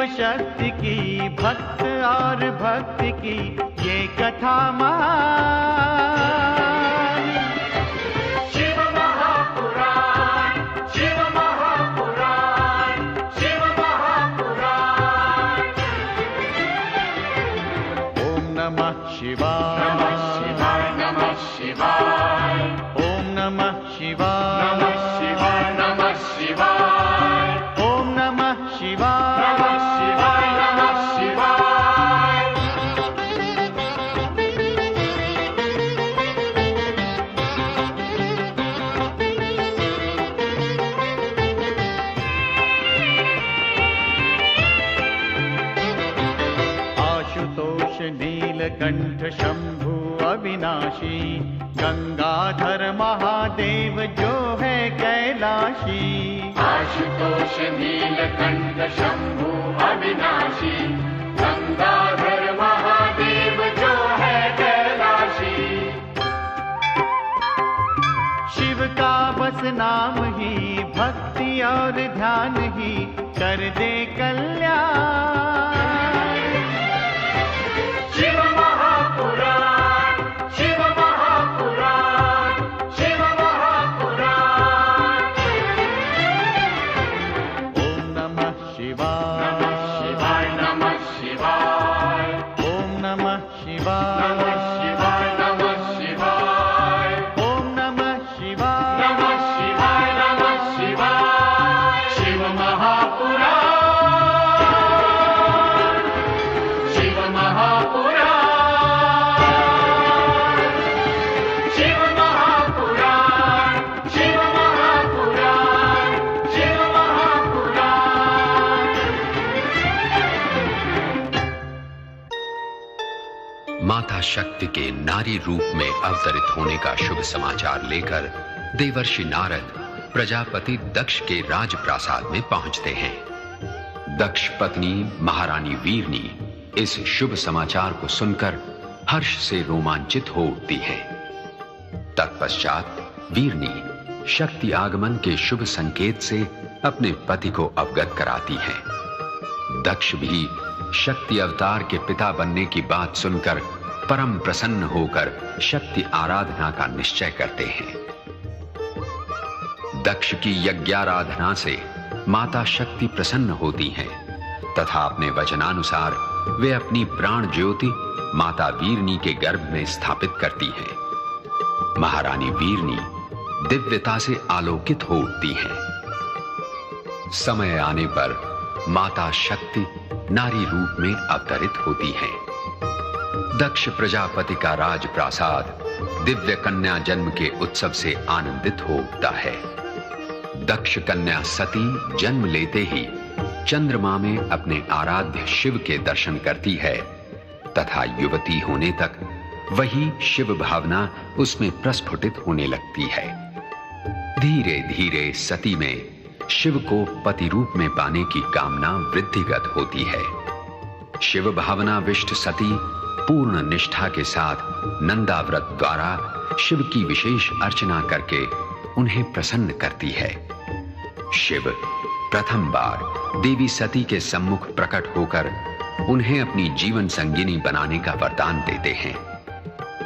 शक्ति की, भक्त और भक्ति की ये कथा महान। शिव महापुराण, शिव महापुराण, शिव महापुराण। ओम नमः शिवाय, नमः शिवाय, नमः शिवाय। ओम नमः शिवाय, नमः शिवाय, नमः शिवाय। ओम नमः शिवाय, नमः शिवाय, नमः शिवाय। आशुतोष नीलकंठ शंभु अविनाशी, गंगाधर महादेव जो है कैलाशी। आशुतोष नीलकंठ शंभु अविनाशी, गंगाधर महादेव जो है कैलाशी। शिव का बस नाम ही, भक्ति और ध्यान ही कर दे कल्याण। शिव महापुराण, शिव महापुराण, शिव महापुराण। ओम नमः शिवाय, नमः शिवाय, नमः शिवाय। ओम नमः शिवाय, नमः शिवाय, नमः शिवाय। ओम नमः शिवाय, नमः शिवाय, नमः शिवाय। शिव महापुराण, शिव महापुराण, शिव महापुराण, शिव महापुराण, शिव महापुराण। माता शक्ति के नारी रूप में अवतरित होने का शुभ समाचार लेकर देवर्षि नारद प्रजापति दक्ष के राजप्रासाद में पहुंचते हैं। दक्ष पत्नी महारानी वीरनी इस शुभ समाचार को सुनकर हर्ष से रोमांचित हो उठती है। तत्पश्चात वीरनी शक्ति आगमन के शुभ संकेत से अपने पति को अवगत कराती है। दक्ष भी शक्ति अवतार के पिता बनने की बात सुनकर परम प्रसन्न होकर शक्ति आराधना का निश्चय करते हैं। दक्ष की यज्ञाराधना से माता शक्ति प्रसन्न होती हैं तथा अपने वचनानुसार वे अपनी प्राण ज्योति माता वीरनी के गर्भ में स्थापित करती हैं। महारानी वीरनी दिव्यता से आलोकित हो उठती हैं। समय आने पर माता शक्ति नारी रूप में अवतरित होती हैं। दक्ष प्रजापति का राजप्रासाद दिव्य कन्या जन्म के उत्सव से आनंदित हो उठता है। दक्ष कन्या सती जन्म लेते ही चंद्रमा में अपने आराध्य शिव के दर्शन करती है तथा युवती होने तक वही शिव भावना उसमें प्रस्फुटित होने लगती है। धीरे धीरे सती में शिव को पति रूप में पाने की कामना वृद्धिगत होती है। शिव भावना विष्ट सती पूर्ण निष्ठा के साथ नंदाव्रत द्वारा शिव की विशेष अर्चना करके उन्हें प्रसन्न करती है। शिव प्रथम बार देवी सती के सम्मुख प्रकट होकर उन्हें अपनी जीवन संगिनी बनाने का वरदान देते हैं।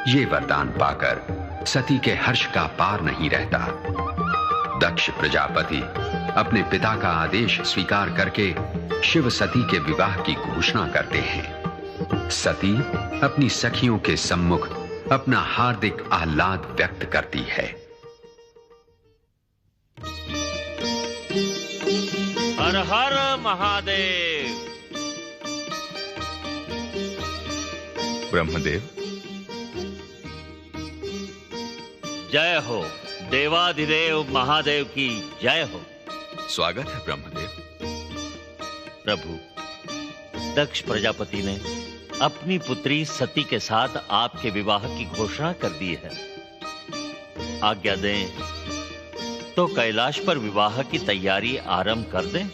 ये वरदान पाकर सती के हर्ष का पार नहीं रहता। दक्ष प्रजापति अपने पिता का आदेश स्वीकार करके शिव सती के विवाह की घोषणा करते हैं। सती अपनी सखियों के सम्मुख अपना हार्दिक आह्लाद व्यक्त करती है। हर हर महादेव। ब्रह्मदेव, जय हो। देवाधिदेव महादेव की जय हो। स्वागत है ब्रह्मदेव। प्रभु, दक्ष प्रजापति ने अपनी पुत्री सती के साथ आपके विवाह की घोषणा कर दी है। आज्ञा दें तो कैलाश पर विवाह की तैयारी आरंभ कर दें।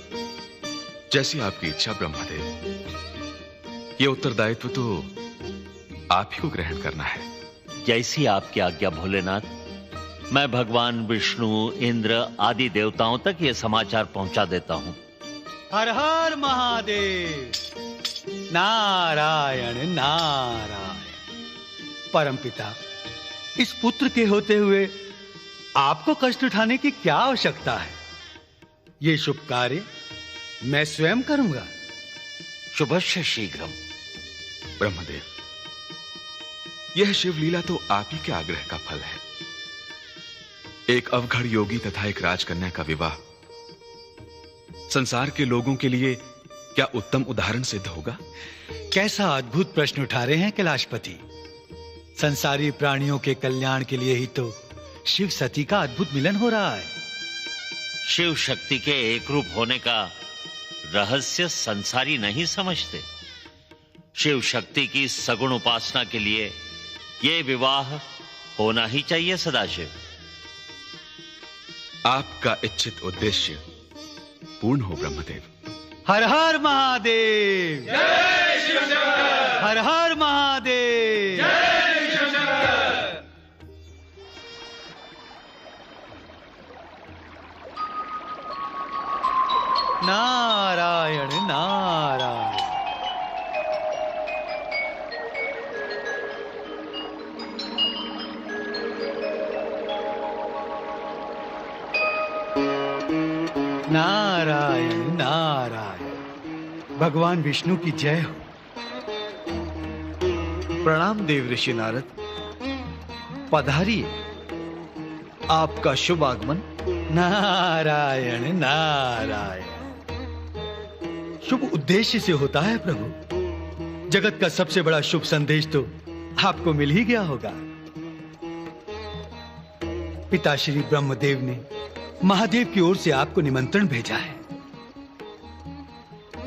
जैसी आपकी इच्छा ब्रह्मदेव। ये उत्तरदायित्व तो आप ही को ग्रहण करना है। जैसी आपकी आज्ञा भोलेनाथ। मैं भगवान विष्णु, इंद्र आदि देवताओं तक ये समाचार पहुंचा देता हूं। हर हर महादेव। नारायण नारायण। परमपिता, इस पुत्र के होते हुए आपको कष्ट उठाने की क्या आवश्यकता है? ये शुभ कार्य मैं स्वयं करूंगा। शुभस्य शीघ्रम। ब्रह्मदेव, यह शिवलीला तो आप ही के आग्रह का फल है। एक अवघड़ योगी तथा एक राजकन्या का विवाह संसार के लोगों के लिए क्या उत्तम उदाहरण सिद्ध होगा? कैसा अद्भुत प्रश्न उठा रहे हैं कैलाशपति। संसारी प्राणियों के कल्याण के लिए ही तो शिव सती का अद्भुत मिलन हो रहा है। शिव शक्ति के एक रूप होने का रहस्य संसारी नहीं समझते। शिव शक्ति की सगुण उपासना के लिए यह विवाह होना ही चाहिए सदाशिव। आपका इच्छित उद्देश्य पूर्ण हो ब्रह्मदेव। हर हर महादेव। जय शिव शंकर। हर हर महादेव। जय शिव शंकर। नारायण नारायण। नारायण नारायण। भगवान विष्णु की जय हो। प्रणाम देव ऋषि नारद। पधारिए, आपका शुभ आगमन। नारायण नारायण। शुभ उद्देश्य से होता है प्रभु। जगत का सबसे बड़ा शुभ संदेश तो आपको मिल ही गया होगा। पिता श्री ब्रह्मदेव ने महादेव की ओर से आपको निमंत्रण भेजा है।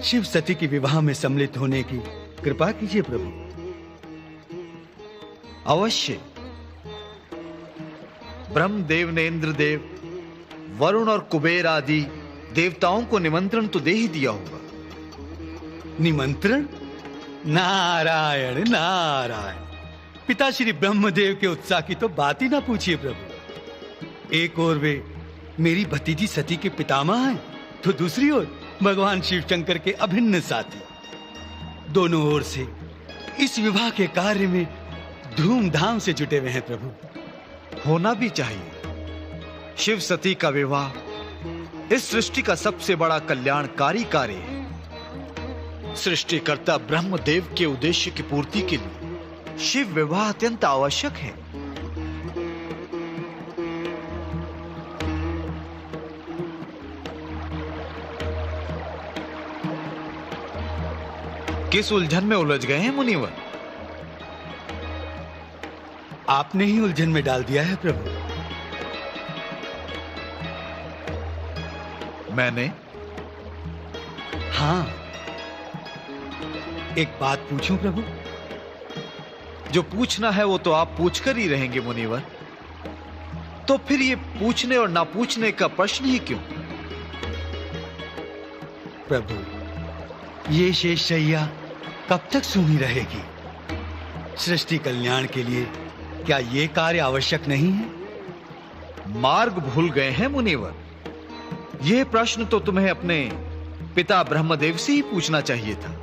शिव सती के विवाह में सम्मिलित होने की कृपा कीजिए प्रभु। अवश्य। ब्रह्मदेव ने इंद्रदेव, वरुण और कुबेर आदि देवताओं को निमंत्रण तो दे ही दिया होगा। निमंत्रण? नारायण नारायण। पिता श्री ब्रह्मदेव के उत्साह की तो बात ही ना पूछिए प्रभु। एक ओर वे मेरी भतीजी सती के पितामह हैं, तो दूसरी ओर भगवान शिव शंकर के अभिन्न साथी। दोनों ओर से इस विवाह के कार्य में धूमधाम से जुटे हुए हैं प्रभु। होना भी चाहिए। शिव सती का विवाह इस सृष्टि का सबसे बड़ा कल्याणकारी कार्य है। सृष्टिकर्ता ब्रह्मदेव के उद्देश्य की पूर्ति के लिए शिव विवाह अत्यंत आवश्यक है। किस उलझन में उलझ गए हैं मुनिवर? आपने ही उलझन में डाल दिया है प्रभु। मैंने? हाँ। एक बात पूछूं प्रभु? जो पूछना है वो तो आप पूछकर ही रहेंगे मुनिवर। तो फिर ये पूछने और ना पूछने का प्रश्न ही क्यों? प्रभु, ये शेष शैया कब तक सूनी रहेगी? सृष्टि कल्याण के लिए क्या ये कार्य आवश्यक नहीं है? मार्ग भूल गए हैं मुनिवर। यह प्रश्न तो तुम्हें अपने पिता ब्रह्मदेव से ही पूछना चाहिए था।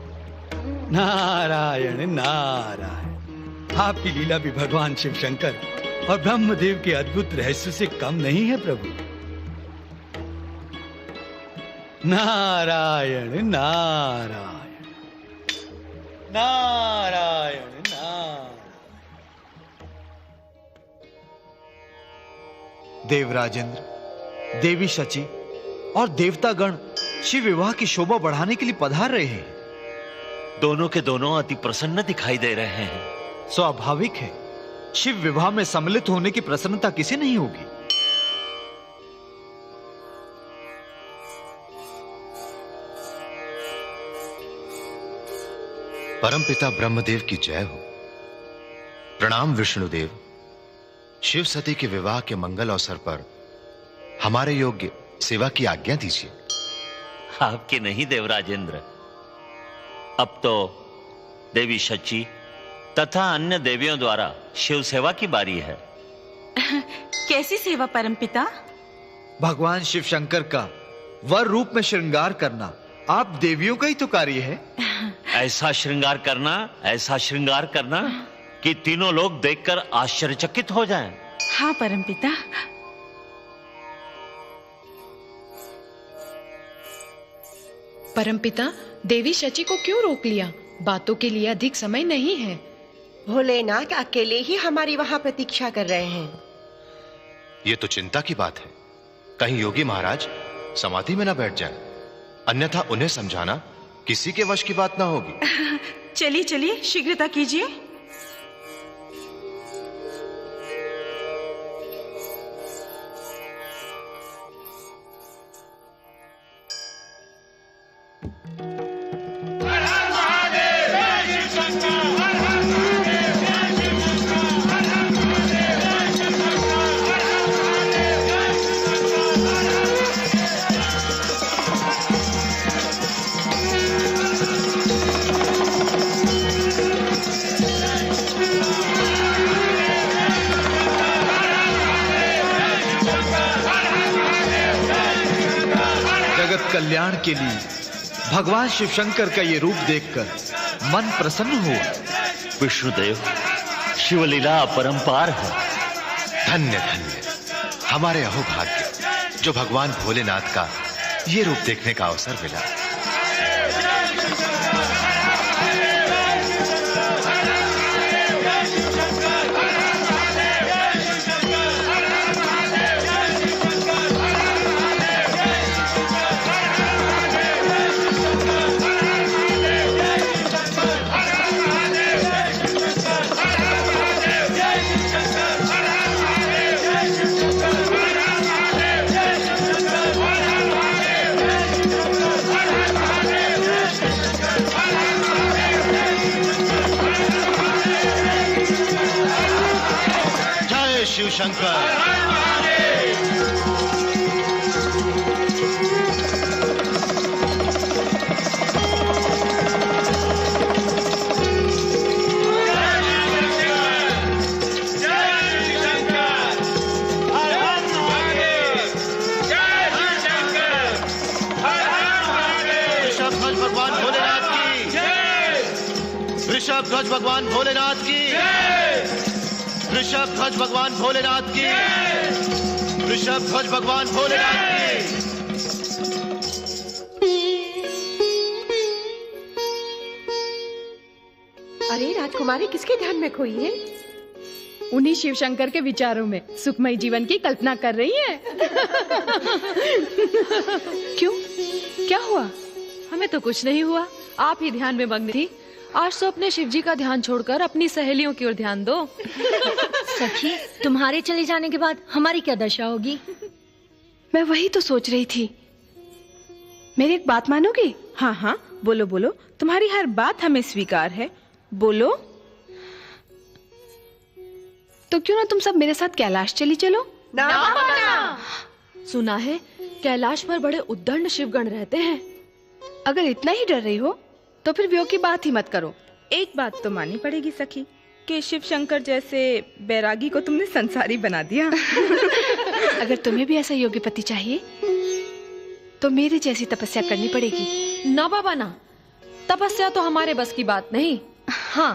नारायण नारायण। आपकी लीला भी भगवान शिव शंकर और ब्रह्मदेव के अद्भुत रहस्य से कम नहीं है प्रभु। नारायण नारायण। नारायण नारायण। देवराजेंद्र, देवी शची और देवतागण शिव विवाह की शोभा बढ़ाने के लिए पधार रहे हैं। दोनों के दोनों अति प्रसन्न दिखाई दे रहे हैं। स्वाभाविक है, शिव विवाह में सम्मिलित होने की प्रसन्नता किसे नहीं होगी। परमपिता ब्रह्मदेव की जय हो। प्रणाम विष्णुदेव। शिव सती के विवाह के मंगल अवसर पर हमारे योग्य सेवा की आज्ञा दीजिए। आपकी नहीं देवराजेंद्र, अब तो देवी शची तथा अन्य देवियों द्वारा शिव सेवा की बारी है। कैसी सेवा परमपिता? भगवान शिव शंकर का वर रूप में श्रृंगार करना आप देवियों का ही तो कार्य है। ऐसा श्रृंगार करना कि तीनों लोग देखकर आश्चर्यचकित हो जाएं। हाँ परमपिता। परमपिता, देवी शची को क्यों रोक लिया? बातों के लिए अधिक समय नहीं है। भोलेनाथ अकेले ही हमारी वहां प्रतीक्षा कर रहे हैं। यह तो चिंता की बात है। कहीं योगी महाराज समाधि में न बैठ जाएं, अन्यथा उन्हें समझाना किसी के वश की बात ना होगी। चलिए चलिए, शीघ्रता कीजिए। कल्याण के लिए भगवान शिव शंकर का ये रूप देखकर मन प्रसन्न हुआ। विष्णुदेव, शिवलीला अपरंपार है। धन्य धन्य हमारे अहोभाग्य जो भगवान भोलेनाथ का ये रूप देखने का अवसर मिला। शिव शंकर। ऋषभ ध्वज भगवान भोलेनाथ की। ऋषभ ध्वज भगवान भोलेनाथ की। ऋषभ ध्वज भगवान भोलेनाथ की। अरे राजकुमारी किसके ध्यान में खोई है? उन्हीं शिव शंकर के विचारों में सुखमय जीवन की कल्पना कर रही है। क्यों, क्या हुआ? हमें तो कुछ नहीं हुआ, आप ही ध्यान में मग्न थी। आज तो अपने शिव जी का ध्यान छोड़कर अपनी सहेलियों की ओर ध्यान दो। सखी, तुम्हारे चले जाने के बाद हमारी क्या दशा होगी? मैं वही तो सोच रही थी। मेरी एक बात मानोगी? हाँ हाँ बोलो बोलो, तुम्हारी हर बात हमें स्वीकार है, बोलो। तो क्यों ना तुम सब मेरे साथ कैलाश चली चलो? ना माना। सुना है कैलाश पर बड़े उद्दंड शिवगण रहते हैं। अगर इतना ही डर रही हो तो फिर वियोग की बात ही मत करो। एक बात तो माननी पड़ेगी सखी कि शिव शंकर जैसे बैरागी को तुमने संसारी बना दिया। अगर तुम्हें भी ऐसा योग्य पति चाहिए तो मेरे जैसी तपस्या करनी पड़ेगी। ना बाबा ना, तपस्या तो हमारे बस की बात नहीं। हाँ,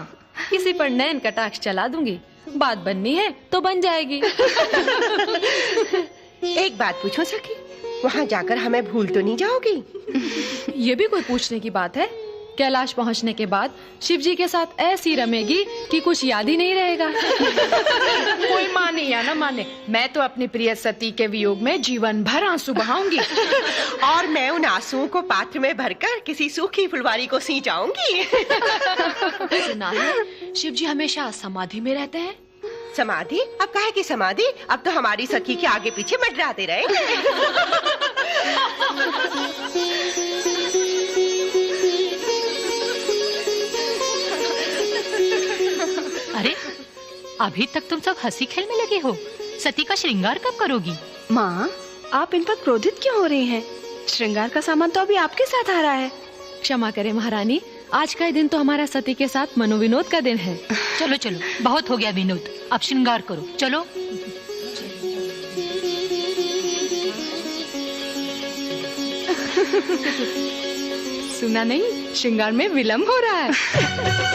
किसी पर नैन कटाक्ष चला दूंगी, बात बननी है तो बन जाएगी। एक बात पूछो सखी, वहाँ जाकर हमें भूल तो नहीं जाओगी? ये भी कोई पूछने की बात है? कैलाश पहुंचने के बाद शिव जी के साथ ऐसी रमेगी कि कुछ याद ही नहीं रहेगा। कोई माने या ना माने, मैं तो अपनी प्रिय सती के वियोग में जीवन भर आंसू बहाऊंगी। और मैं उन आंसुओं को पात्र में भरकर किसी सूखी फुलवारी को सिंचाऊंगी। सुना है शिव जी हमेशा समाधि में रहते हैं। समाधि? अब काहे की समाधि? अब तो हमारी सखी के आगे पीछे मंडराते रहेंगे। अभी तक तुम सब हंसी खेल में लगे हो। सती का श्रृंगार कब करोगी? माँ, आप इन पर क्रोधित क्यों हो रही हैं? श्रृंगार का सामान तो अभी आपके साथ आ रहा है। क्षमा करें महारानी, आज का दिन तो हमारा सती के साथ मनोविनोद का दिन है। चलो चलो, बहुत हो गया विनोद, अब श्रृंगार करो, चलो। सुना नहीं, श्रृंगार में विलंब हो रहा है।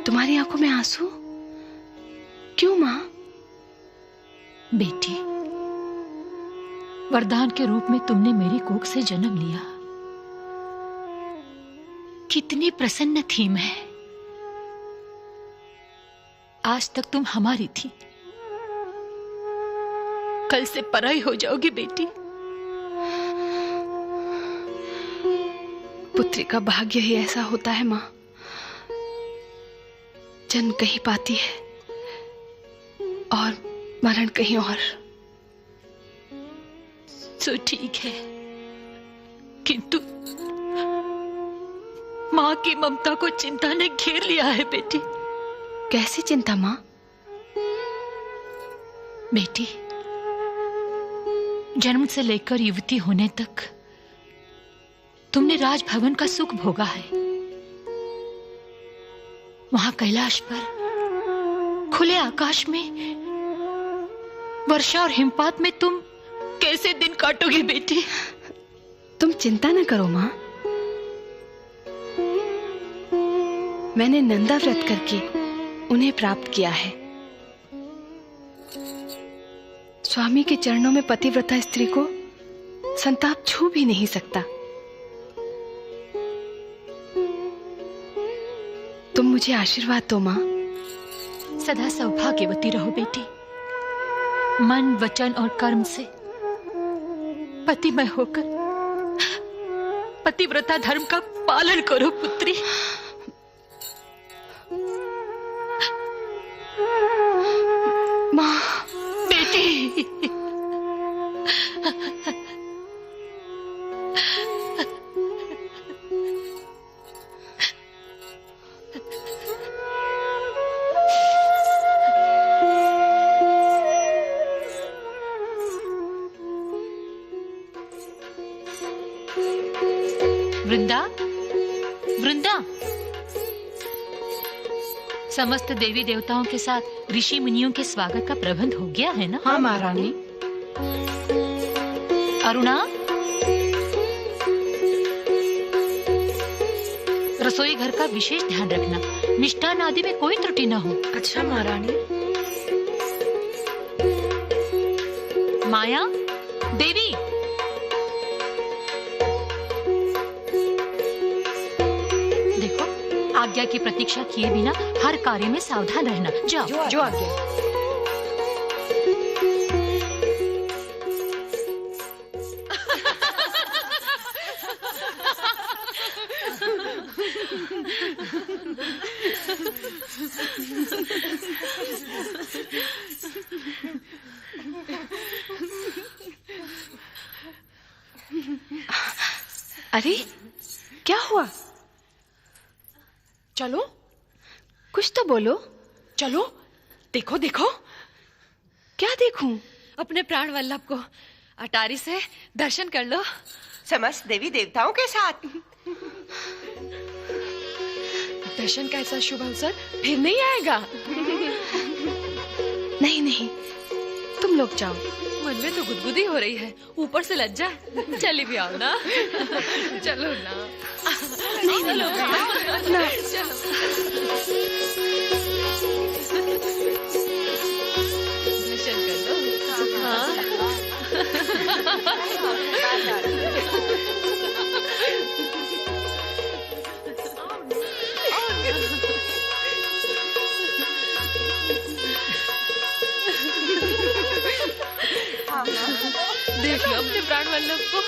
तुम्हारी आंखों में आंसू क्यों माँ? बेटी, वरदान के रूप में तुमने मेरी कोख से जन्म लिया। कितनी प्रसन्न थी मैं। आज तक तुम हमारी थी, कल से पराई हो जाओगी बेटी। पुत्री का भाग्य ही ऐसा होता है माँ, जन्म कहीं पाती है और मरण कहीं और। तो ठीक है, किंतु माँ की ममता को चिंता ने घेर लिया है बेटी। कैसी चिंता माँ? बेटी, जन्म से लेकर युवती होने तक तुमने राजभवन का सुख भोगा है। वहां कैलाश पर खुले आकाश में वर्षा और हिमपात में तुम कैसे दिन काटोगी बेटी? तुम चिंता न करो माँ, मैंने नंदा व्रत करके उन्हें प्राप्त किया है। स्वामी के चरणों में पतिव्रता स्त्री को संताप छू भी नहीं सकता। तुम मुझे आशीर्वाद दो माँ। सदा सौभाग्यवती रहो बेटी। मन, वचन और कर्म से पतिमय होकर पतिव्रता धर्म का पालन करो पुत्री। माँ, बेटी, वृंदा, वृंदा, समस्त देवी देवताओं के साथ ऋषि मुनियों के स्वागत का प्रबंध हो गया है ना? हाँ महारानी। अरुणा, रसोई घर का विशेष ध्यान रखना, मिष्ठान आदि में कोई त्रुटि न हो। अच्छा महारानी। माया, देवी, देखो, आज्ञा की प्रतीक्षा किए बिना हर कार्य में सावधान रहना। जाओ। जो आज्ञा। अरे क्या हुआ? चलो, कुछ तो बोलो। चलो, देखो देखो। क्या देखूं? अपने प्राण वल्लभ को अटारी से दर्शन कर लो। समस्त देवी देवताओं के साथ। दर्शन का ऐसा शुभ अवसर फिर नहीं आएगा। नहीं नहीं, तुम लोग जाओ। मन में तो गुदगुदी हो रही है, ऊपर से लज्जा। चली भी आओ ना। चलो ना। नहीं चलो ना। चलो। दर्शन कर लो। हाँ। देख लो अपने प्राण वल्लभ को।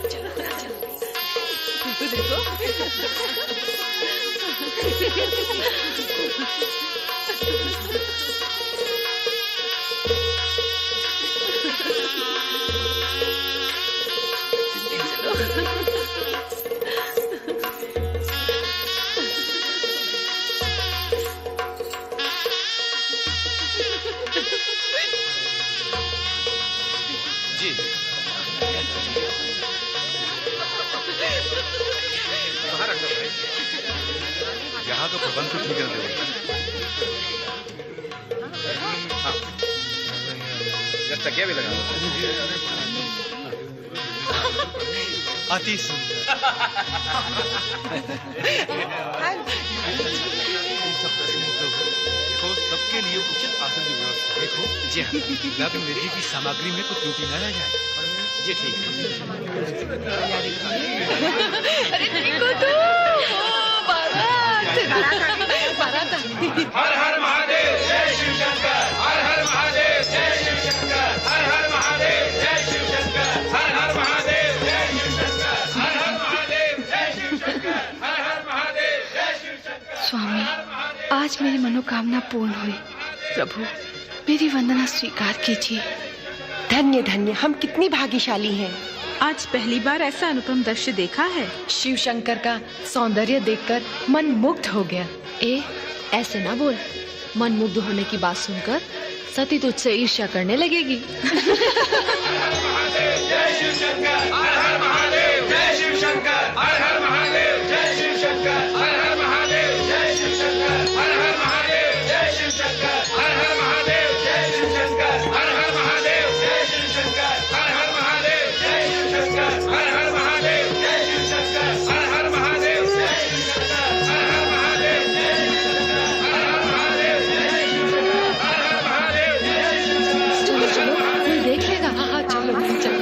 चलो चलो, देखो यहाँ का प्रबंध तो ठीक है। हाँ, तकिया भी लगा। अति सुंदर। लिए उचित आसन की व्यवस्था देखो। जी हाँ, लग्न विधि की सामग्री में कुछ त्रुटि न रह जाए। जी ठीक है। अरे देखो तो बारात हर हर महादेव जय शिव शंकर, हर हर महादेव जय शिव शंकर, हर हर महादेव जय शिव शंकर, हर हर महादेव जय शिव शंकर, हर हर महादेव जय शिव शंकर, हर हर महादेव जय शिव शंकर। स्वामी, आज मेरी मनोकामना पूर्ण हुई। प्रभु, मेरी वंदना स्वीकार कीजिए। धन्य धन्य, हम कितनी भाग्यशाली हैं। आज पहली बार ऐसा अनुपम दृश्य देखा है। शिव शंकर का सौंदर्य देखकर मन मुग्ध हो गया। ए, ऐसे ना बोल। मन मुग्ध होने की बात सुनकर सती तुझसे ईर्ष्या करने लगेगी। जय शिव शंकर, हर हर महादेव जय शिव शंकर, हर हर महादेव जय शिव शंकर, हर हर महादेव जय शिव शंकर, हर हर महादेव जय शिव शंकर, हर हर महादेव जय शिव शंकर, हर हर महादेव जय शिव शंकर, हर हर महादेव जय शिव शंकर, हर हर महादेव जय शिव शंकर, हर हर महादेव जय शिव शंकर, हर हर महादेव जय शिव शंकर, हर हर महादेव जय शिव शंकर, हर हर महादेव जय शिव शंकर। चलो चलो, कोई देख लेगा। हाँ चलो चलो।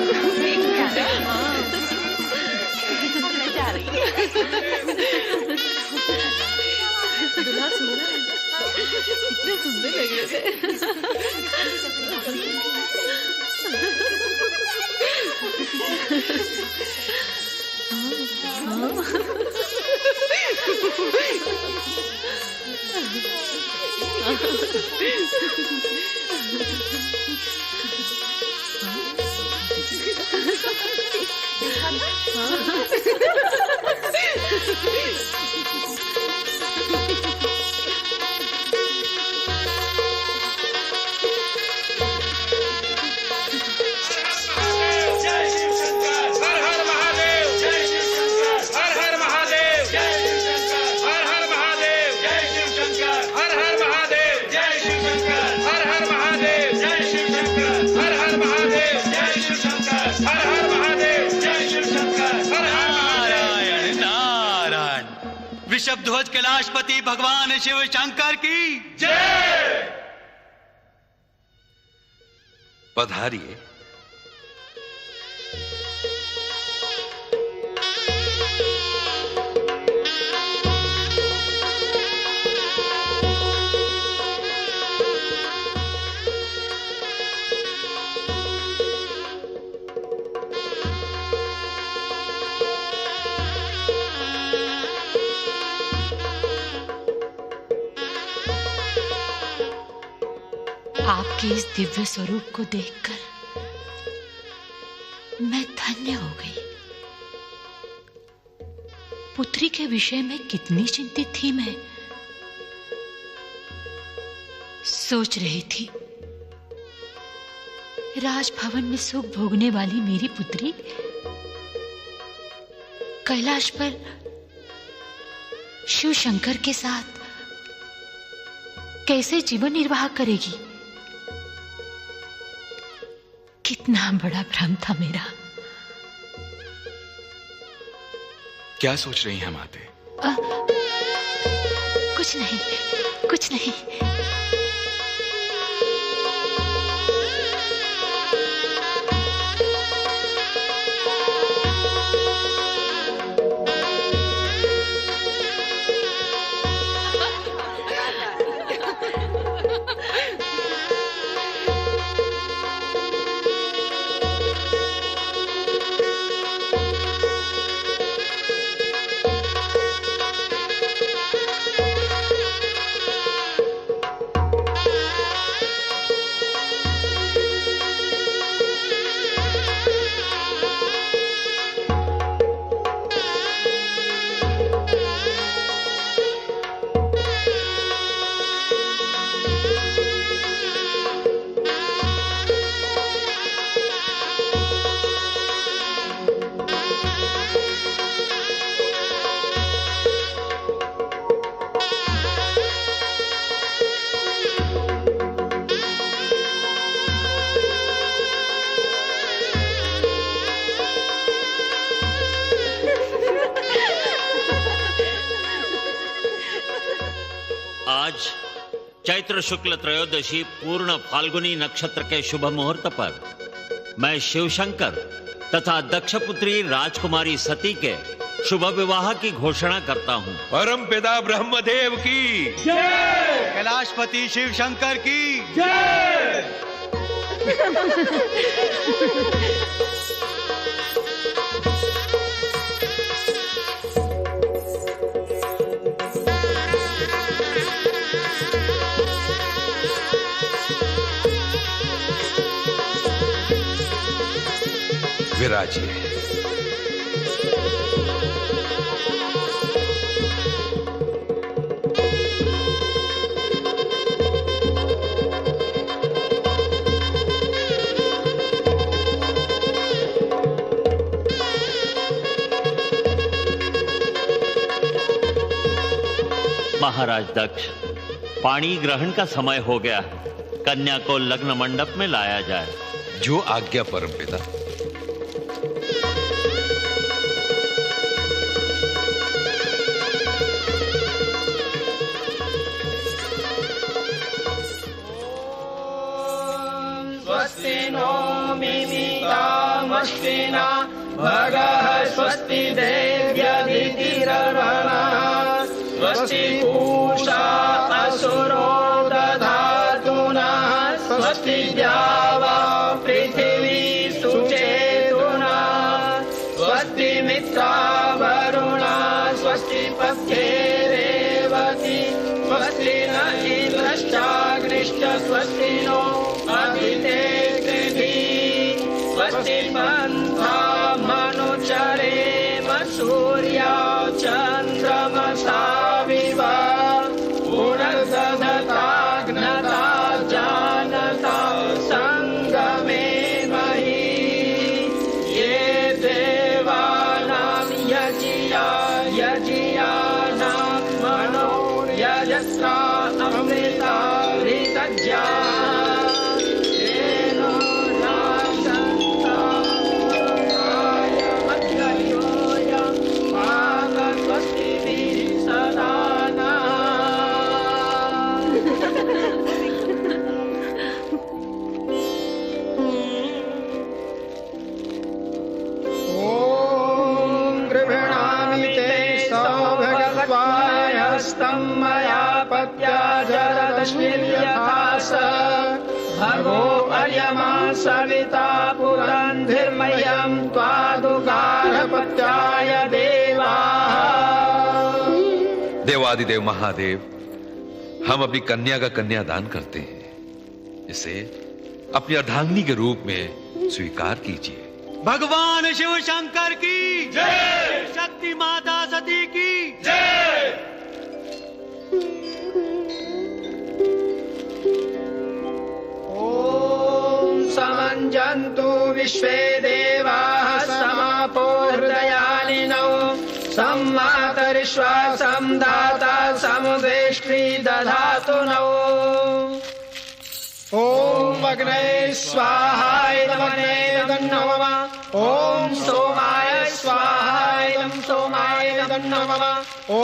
दुल्हा सुन रहा है? कितने सुंदर लग रहे थे। जय शिव शंकर, हर हर महादेव जय शिव शंकर, हर हर महादेव जय शिव शंकर, हर हर महादेव जय शिव शंकर, हर हर महादेव जय शिव शंकर, हर हर महादेव जय शिव शंकर, हर हर महादेव जय शिव शंकर, हर हर महादेव जय शिव शंकर, हर हर नारायण नारायण। वृषभध्वज कैलाशपति भगवान शिव शंकर की जय। पधारिए। आपके इस दिव्य स्वरूप को देखकर मैं धन्य हो गई। पुत्री के विषय में कितनी चिंतित थी मैं। सोच रही थी राजभवन में सुख भोगने वाली मेरी पुत्री कैलाश पर शिव शंकर के साथ कैसे जीवन निर्वाह करेगी। कितना बड़ा भ्रम था मेरा। क्या सोच रही हैं माते? कुछ नहीं, कुछ नहीं। चैत्र शुक्ल त्रयोदशी पूर्ण फाल्गुनी नक्षत्र के शुभ मुहूर्त पर मैं शिवशंकर तथा दक्षपुत्री राजकुमारी सती के शुभ विवाह की घोषणा करता हूँ। परम पिता ब्रह्मदेव की जय, कैलाशपति शिव शंकर की जय। विराजिए। महाराज दक्ष, पाणी ग्रहण का समय हो गया है। कन्या को लग्न मंडप में लाया जाए। जो आज्ञा परमपिता। स्वस्ति नो मिमितामश्विना भगः स्वस्ति देव्यदितिरर्वणः स्वस्ति पूषा असुरो दधातु नः स्वस्ति द्यावा पृथिवी सुचेतुना स्वस्ति मित्रा वरुणा स्वस्ति पत्ये रेवती स्वस्ति न इंद्रश्चाग्निश्च स्वस्ति नो अभितेत्रिभिः स्वस्ति पन्था मनुचरेम सूर्या चन्द्रमसा विवा पुनर्दधताग्नता जानता संगमे मही ये देवानां यजियानां मनो यजत्रा अमृता ऋतज्ञा मया पत्या जरदश्मिर्यथास भगो अर्यमा सविता पुरन्धिर्मह्यं त्वादुगारपत्याय देवा। देवादिदेव महादेव, हम अपनी कन्या का कन्यादान करते हैं। इसे अपनी अर्धांगिनी के रूप में स्वीकार कीजिए। भगवान शिव शंकर की जय, शक्ति माता सती की जय। समञ्जन्तु विश्वे देवाः समापो हृदयानिनौ सम्मातरिश्वासं दाता समुदेष्ट्री दधातु नौ। ॐ अग्ने स्वाहा इदमग्ने दन्नो मम। ॐ सोमाय स्वाहा इदं सोमाय दन्नो मम। ॐ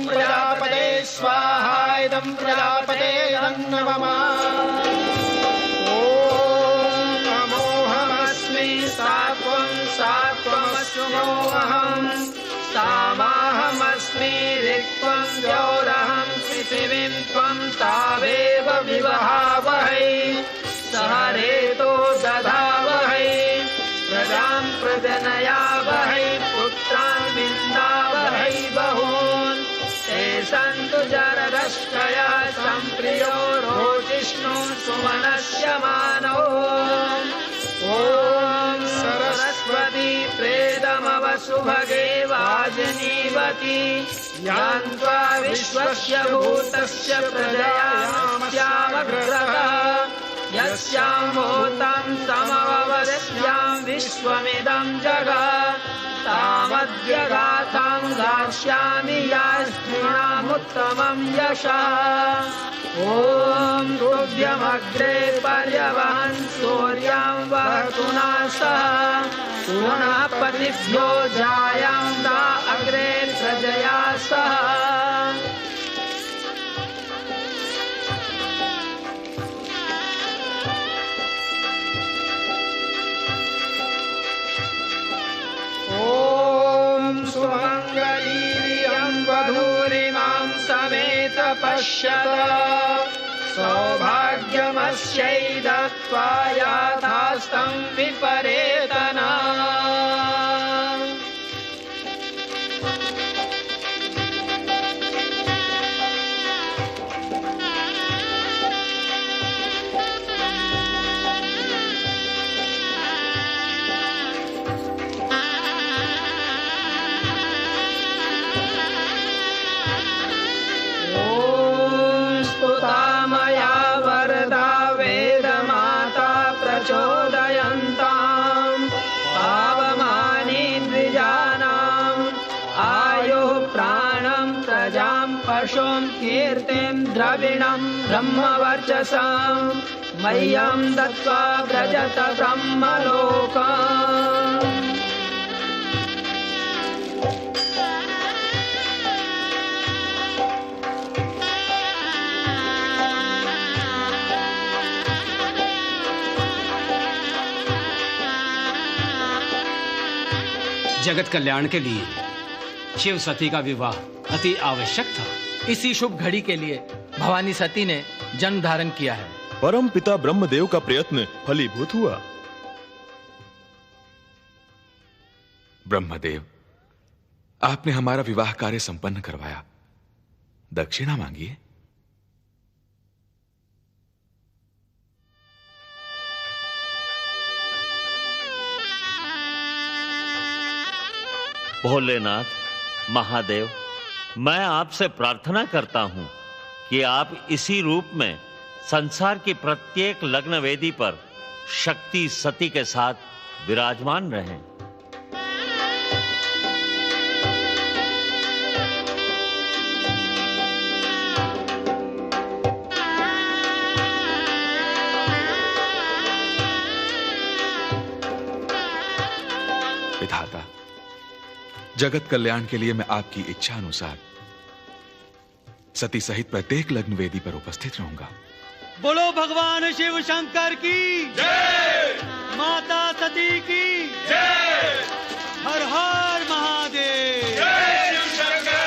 प्रजापते स्वाहा इदं प्रजापते दन्नो मम। सात्वमस्मोऽहम् सामाहमस्मि ऋक्त्वं द्यौरहं पृथिवीं त्वं तावेव विवहावहै सह रेतो दधावहै प्रजां प्रजनयावहै पुत्रान् विन्दावहै बहून् ते सन्तु जरदष्टया सम्प्रियो रोजिष्णु सुमनस्य मानो। ॐ सरस्वती प्रेदमवसुभगे वाजनीवती यान्त्वा विश्वस्य भूतस्य प्रजयास्यामग्रः यस्यां भूतं समवस्यां विश्वमिदं जगत् तामद्य गाथां गास्यामि यास्त्रीणामुत्तमं यशः। ॐ तुभ्यमग्रे पर्यवहन् सूर्यां वहतु नासः पुनः पतिभ्यो जायां दा अग्रे प्रजया सह। पश्यत सौभाग्यमस्यै दत्त्वा याथास्तं विपरेतना। प्रचोदयन्तां पावमानि द्विजानाम् आयुः प्राणं प्रजां पशुं कीर्तिं द्रविणं ब्रह्मवर्चसां मह्यं दत्त्वा व्रजत ब्रह्मलोकम्। जगत कल्याण के लिए शिव सती का विवाह अति आवश्यक था। इसी शुभ घड़ी के लिए भवानी सती ने जन्म धारण किया है। परम पिता ब्रह्मदेव का प्रयत्न फलीभूत हुआ। ब्रह्मदेव, आपने हमारा विवाह कार्य संपन्न करवाया, दक्षिणा मांगिए। भोलेनाथ, महादेव, मैं आपसे प्रार्थना करता हूं कि आप इसी रूप में संसार की प्रत्येक लग्न वेदी पर शक्ति सती के साथ विराजमान रहें। विधाता, जगत कल्याण के लिए मैं आपकी इच्छा अनुसार सती सहित प्रत्येक लग्न वेदी पर उपस्थित रहूंगा। बोलो भगवान शिव शंकर की जय, माता सती की जय, हर हर महादेव, जय शिव शंकर।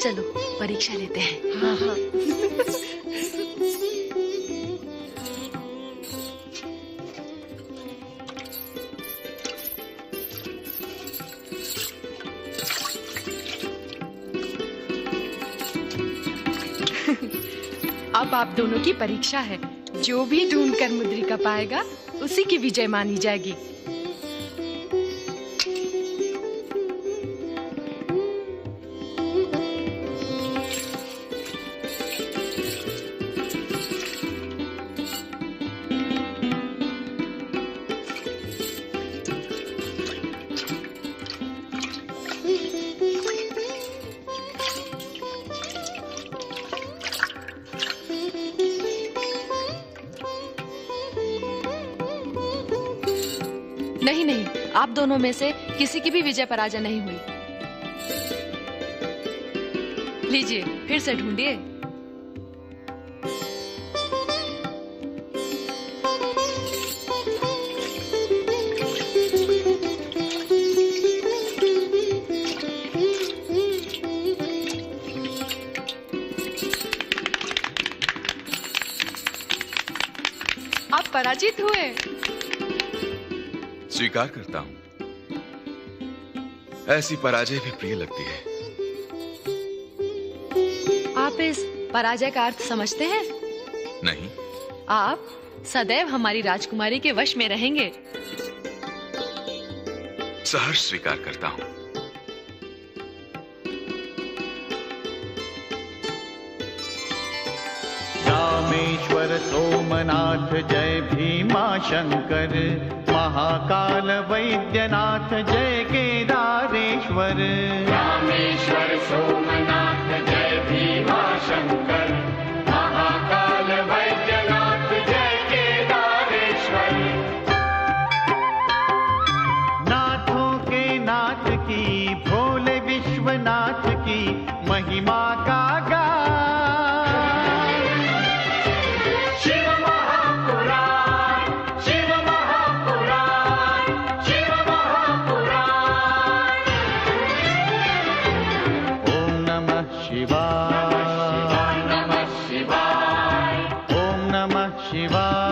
चलो परीक्षा लेते हैं। हाँ हाँ। अब आप दोनों की परीक्षा है। जो भी ढूंढकर मुद्रिका पाएगा उसी की विजय मानी जाएगी। नहीं नहीं, आप दोनों में से किसी की भी विजय पराजय नहीं हुई। लीजिए फिर से ढूंढिए। आप पराजित हुए। स्वीकार करता हूं, ऐसी पराजय भी प्रिय लगती है। आप इस पराजय का अर्थ समझते हैं? नहीं। आप सदैव हमारी राजकुमारी के वश में रहेंगे। सहर्ष स्वीकार करता हूं। रामेश्वर सोमनाथ जय भीमा शंकर, महाकाल वैद्यनाथ जय केदारेश्वर। रामेश्वर सोमनाथ जय भीमा शंकर, महाकाल वैद्यनाथ जय केदारेश्वर। नाथों के नाथ की, भोले विश्वनाथ की महिमा का शिव महापुराण, शिव महापुराण, शिव महापुराण। ओम नमः शिवाय, नमः शिवाय, ओम नमः शिवाय।